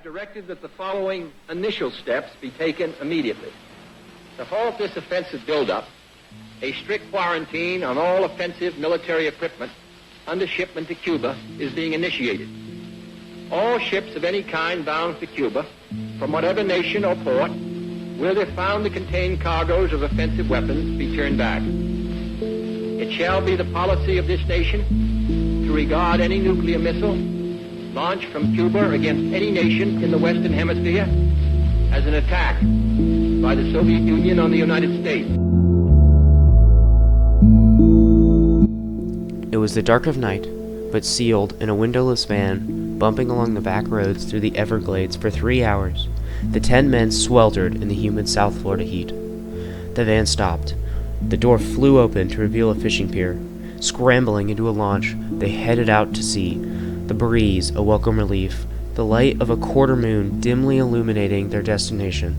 have directed that the following initial steps be taken immediately. To halt this offensive buildup, a strict quarantine on all offensive military equipment under shipment to Cuba is being initiated. All ships of any kind bound for Cuba, from whatever nation or port, will, if found to contain cargoes of offensive weapons, be turned back. It shall be the policy of this nation to regard any nuclear missile launched from Cuba against any nation in the Western Hemisphere as an attack by the Soviet Union on the United States. It was the dark of night, but sealed in a windowless van, bumping along the back roads through the Everglades for 3 hours, the 10 men sweltered in the humid South Florida heat. The van stopped. The door flew open to reveal a fishing pier. Scrambling into a launch, they headed out to sea, the breeze a welcome relief, the light of a quarter moon dimly illuminating their destination,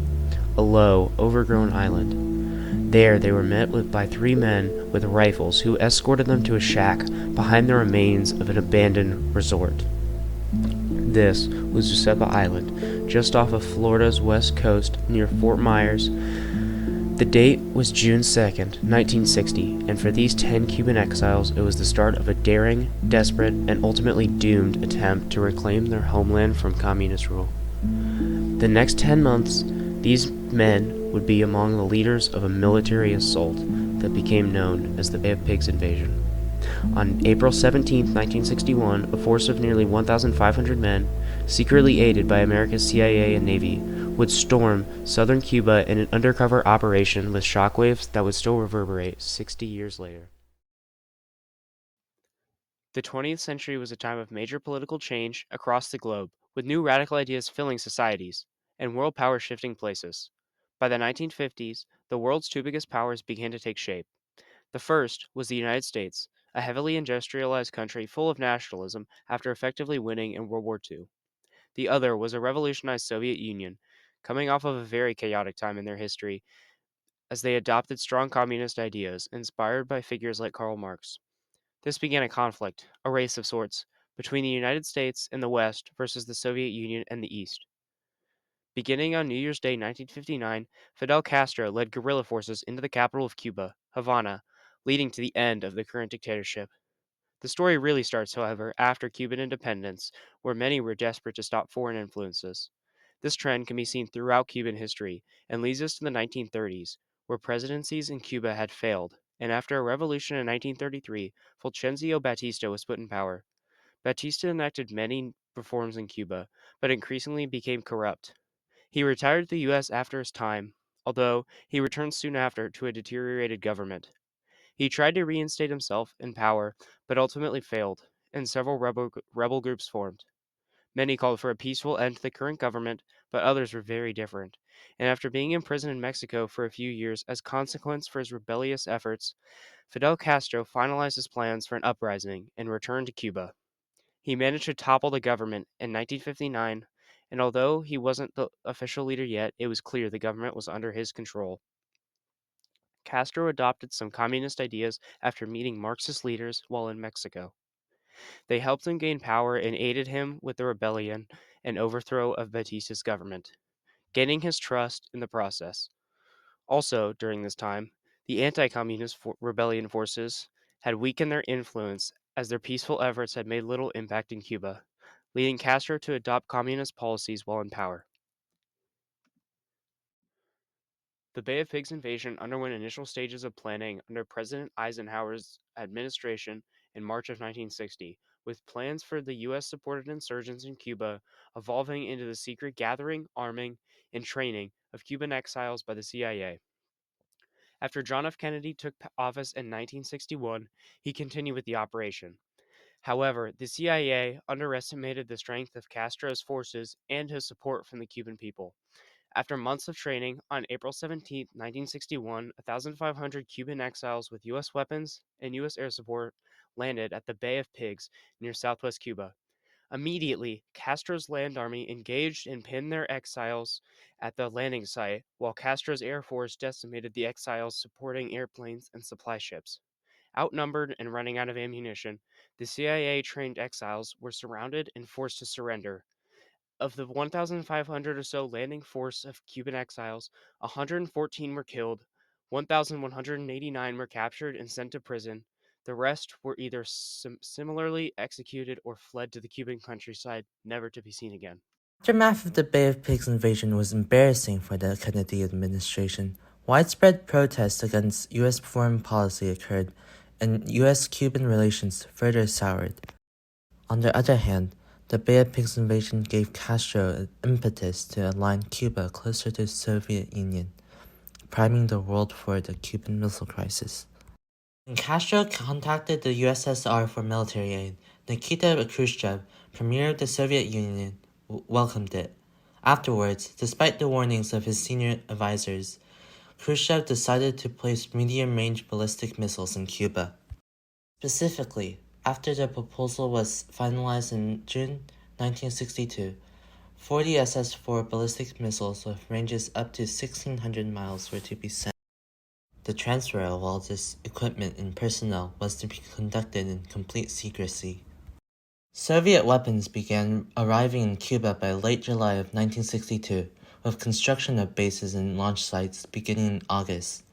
a low, overgrown island. There they were met by 3 men with rifles who escorted them to a shack behind the remains of an abandoned resort. This was Giuseppe Island, just off of Florida's west coast near Fort Myers. The date was June 2nd, 1960, and for these 10 Cuban exiles, it was the start of a daring, desperate, and ultimately doomed attempt to reclaim their homeland from communist rule. The next 10 months, these men would be among the leaders of a military assault that became known as the Bay of Pigs invasion. On April 17, 1961, a force of nearly 1,500 men, secretly aided by America's CIA and Navy, would storm southern Cuba in an undercover operation with shockwaves that would still reverberate 60 years later. The 20th century was a time of major political change across the globe, with new radical ideas filling societies, and world power shifting places. By the 1950s, the world's 2 biggest powers began to take shape. The first was the United States, a heavily industrialized country full of nationalism after effectively winning in World War II. The other was a revolutionized Soviet Union, coming off of a very chaotic time in their history as they adopted strong communist ideas inspired by figures like Karl Marx. This began a conflict, a race of sorts, between the United States and the West versus the Soviet Union and the East. Beginning on New Year's Day 1959, Fidel Castro led guerrilla forces into the capital of Cuba, Havana, leading to the end of the current dictatorship. The story really starts, however, after Cuban independence, where many were desperate to stop foreign influences. This trend can be seen throughout Cuban history and leads us to the 1930s, where presidencies in Cuba had failed, and after a revolution in 1933, Fulgencio Batista was put in power. Batista enacted many reforms in Cuba, but increasingly became corrupt. He retired to the U.S. after his time, although he returned soon after to a deteriorated government. He tried to reinstate himself in power, but ultimately failed, and several rebel groups formed. Many called for a peaceful end to the current government, but others were very different. And after being imprisoned in Mexico for a few years as consequence for his rebellious efforts, Fidel Castro finalized his plans for an uprising and returned to Cuba. He managed to topple the government in 1959, and although he wasn't the official leader yet, it was clear the government was under his control. Castro adopted some communist ideas after meeting Marxist leaders while in Mexico. They helped him gain power and aided him with the rebellion and overthrow of Batista's government, gaining his trust in the process. Also, during this time, the anti-communist rebellion forces had weakened their influence as their peaceful efforts had made little impact in Cuba, leading Castro to adopt communist policies while in power. The Bay of Pigs invasion underwent initial stages of planning under President Eisenhower's administration in March of 1960, with plans for the U.S.-supported insurgents in Cuba evolving into the secret gathering, arming, and training of Cuban exiles by the CIA. After John F. Kennedy took office in 1961, he continued with the operation. However, the CIA underestimated the strength of Castro's forces and his support from the Cuban people. After months of training, on April 17, 1961, 1,500 Cuban exiles with U.S. weapons and U.S. air support landed at the Bay of Pigs near southwest Cuba. Immediately, Castro's land army engaged and pinned their exiles at the landing site, while Castro's air force decimated the exiles supporting airplanes and supply ships. Outnumbered and running out of ammunition, the CIA-trained exiles were surrounded and forced to surrender. Of the 1,500 or so landing force of Cuban exiles, 114 were killed, 1,189 were captured and sent to prison. The rest were either similarly executed or fled to the Cuban countryside, never to be seen again. Aftermath of the Bay of Pigs invasion was embarrassing for the Kennedy administration. Widespread protests against U.S. foreign policy occurred, and U.S.-Cuban relations further soured. On the other hand, the Bay of Pigs invasion gave Castro an impetus to align Cuba closer to the Soviet Union, priming the world for the Cuban Missile Crisis. When Castro contacted the USSR for military aid, Nikita Khrushchev, premier of the Soviet Union, welcomed it. Afterwards, despite the warnings of his senior advisors, Khrushchev decided to place medium-range ballistic missiles in Cuba. Specifically, after the proposal was finalized in June 1962, 40 SS-4 ballistic missiles with ranges up to 1,600 miles were to be sent. The transfer of all this equipment and personnel was to be conducted in complete secrecy. Soviet weapons began arriving in Cuba by late July of 1962, with construction of bases and launch sites beginning in August.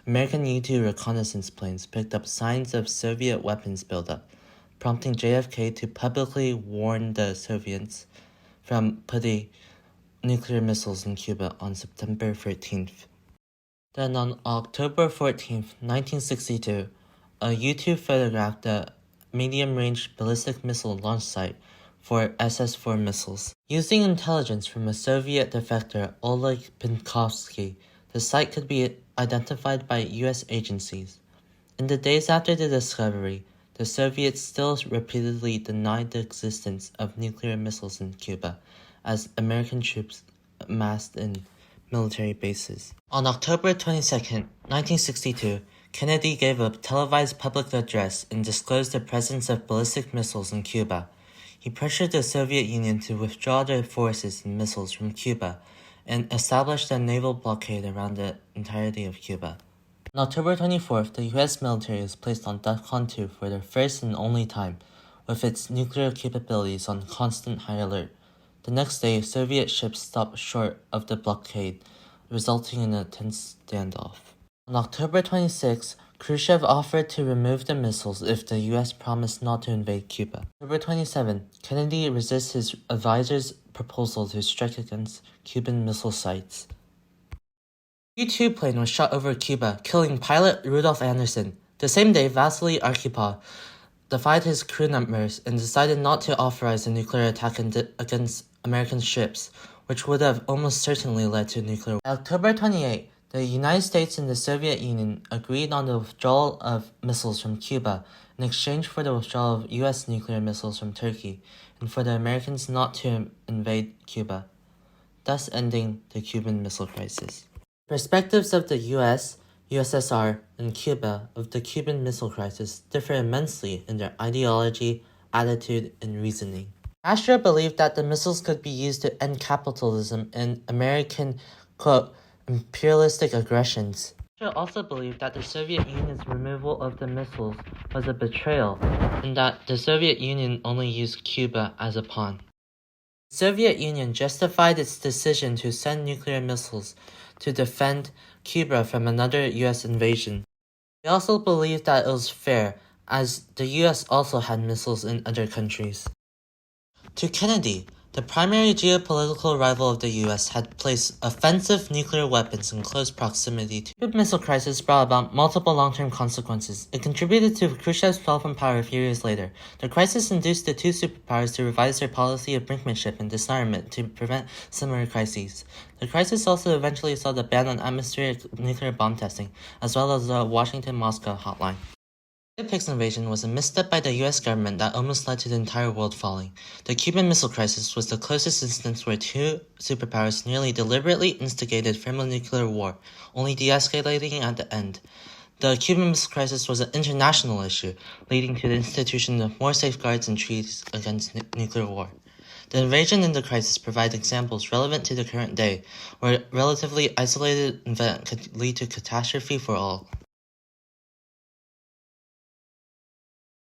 American U-2 reconnaissance planes picked up signs of Soviet weapons buildup, prompting JFK to publicly warn the Soviets from putting nuclear missiles in Cuba on September 13th. Then on October 14th, 1962, a U-2 photographed the medium-range ballistic missile launch site for SS-4 missiles. Using intelligence from a Soviet defector, Oleg Penkovsky, the site could be identified by U.S. agencies. In the days after the discovery, the Soviets still repeatedly denied the existence of nuclear missiles in Cuba, as American troops amassed in military bases. On October 22, 1962, Kennedy gave a televised public address and disclosed the presence of ballistic missiles in Cuba. He pressured the Soviet Union to withdraw their forces and missiles from Cuba and established a naval blockade around the entirety of Cuba. On October 24th, the U.S. military was placed on DEFCON 2 for the first and only time, with its nuclear capabilities on constant high alert. The next day, Soviet ships stopped short of the blockade, resulting in a tense standoff. On October 26, Khrushchev offered to remove the missiles if the U.S. promised not to invade Cuba. October 27, Kennedy resists his advisor's proposal to strike against Cuban missile sites. A U-2 plane was shot over Cuba, killing pilot Rudolf Anderson. The same day, Vasily Arkhipov defied his crew members and decided not to authorize a nuclear attack against American ships, which would have almost certainly led to nuclear war. On October 28, the United States and the Soviet Union agreed on the withdrawal of missiles from Cuba in exchange for the withdrawal of U.S. nuclear missiles from Turkey and for the Americans not to invade Cuba, thus ending the Cuban Missile Crisis. Perspectives of the U.S., USSR, and Cuba of the Cuban Missile Crisis differ immensely in their ideology, attitude, and reasoning. Castro believed that the missiles could be used to end capitalism and American, quote, imperialistic aggressions. Castro also believed that the Soviet Union's removal of the missiles was a betrayal and that the Soviet Union only used Cuba as a pawn. The Soviet Union justified its decision to send nuclear missiles to defend Cuba from another U.S. invasion. They also believed that it was fair, as the U.S. also had missiles in other countries. To Kennedy, the primary geopolitical rival of the U.S. had placed offensive nuclear weapons in close proximity to the Cuban Missile Crisis brought about multiple long-term consequences. It contributed to Khrushchev's fall from power a few years later. The crisis induced the two superpowers to revise their policy of brinkmanship and disarmament to prevent similar crises. The crisis also eventually saw the ban on atmospheric nuclear bomb testing, as well as the Washington-Moscow hotline. The Pigs invasion was a misstep by the U.S. government that almost led to the entire world falling. The Cuban Missile Crisis was the closest instance where two superpowers nearly deliberately instigated thermonuclear war, only de-escalating at the end. The Cuban Missile Crisis was an international issue, leading to the institution of more safeguards and treaties against nuclear war. The invasion and the crisis provide examples relevant to the current day, where a relatively isolated event could lead to catastrophe for all.